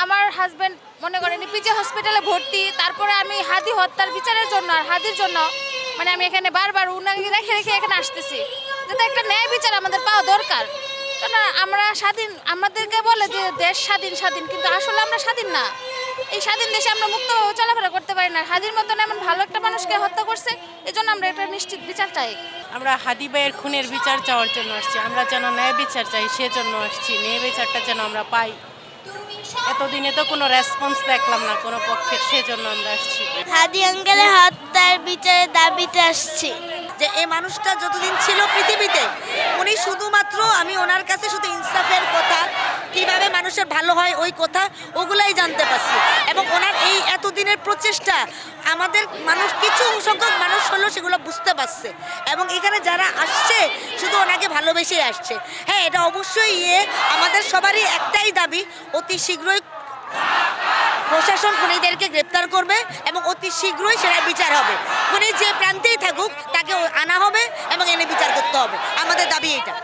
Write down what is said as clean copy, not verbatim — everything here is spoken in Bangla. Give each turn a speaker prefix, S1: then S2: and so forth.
S1: আমার হাজবেন্ড মনে করেন পিজি হসপিটালে ভর্তি, তারপরে আমি হাদি হত্যার বিচারের জন্য আর হাদির জন্য মানে আমি এখানে বারবার উনাকে রেখে রেখে এখানে আসতেছি, যাতে একটা ন্যায় বিচার আমাদের পাওয়া দরকার। কারণ আমরা স্বাধীন, আমাদেরকে বলে যে দেশ স্বাধীন স্বাধীন, কিন্তু আসলে আমরা স্বাধীন না। এই স্বাধীন দেশে আমরা মুক্তভাবে চলাফেরা করতে পারি না। হাদির মতন এমন ভালো একটা মানুষকে হত্যা করছে, এই জন্য আমরা একটা নিশ্চিত বিচার চাই।
S2: আমরা হাদি ভাইয়ের খুনের বিচার চাওয়ার জন্য আসছি। আমরা যেন ন্যায় বিচার চাই, সেজন্য আসছি। ন্যায় বিচারটা যেন আমরা পাই। এতদিনে তো কোনো রেসপন্স দেখলাম না কোনো পক্ষের, সেজন্য আমরা আসছি।
S3: হাদি আঙ্কেলের হত্যার বিচারের দাবিতে আসছি।
S4: যে এই মানুষটা যতদিন ছিল পৃথিবীতে, উনি শুধুমাত্র আমি ওনার কাছে শুধু ইনসাফের কথা, কিভাবে মানুষের ভালো হয় ওই কথা, ওগুলাই জানতে পারছি। এবং ওনার এই এতদিনের প্রচেষ্টা আমাদের মানুষ, কিছু সংখ্যক মানুষ হলো সেগুলো বুঝতে পারছে। এবং এখানে যারা আসছে শুধু ওনাকে ভালোবেসেই আসছে। হ্যাঁ, এটা অবশ্যই আমাদের সবারই একটাই দাবি, অতি শীঘ্রই প্রশাসন খুনিদেরকে গ্রেপ্তার করবে এবং অতি শীঘ্রই সেটা বিচার হবে। খুনি যে প্রান্তেই থাকুক তাকে আনা হবে এবং এনে বিচার করতে হবে। আমাদের দাবি এটা।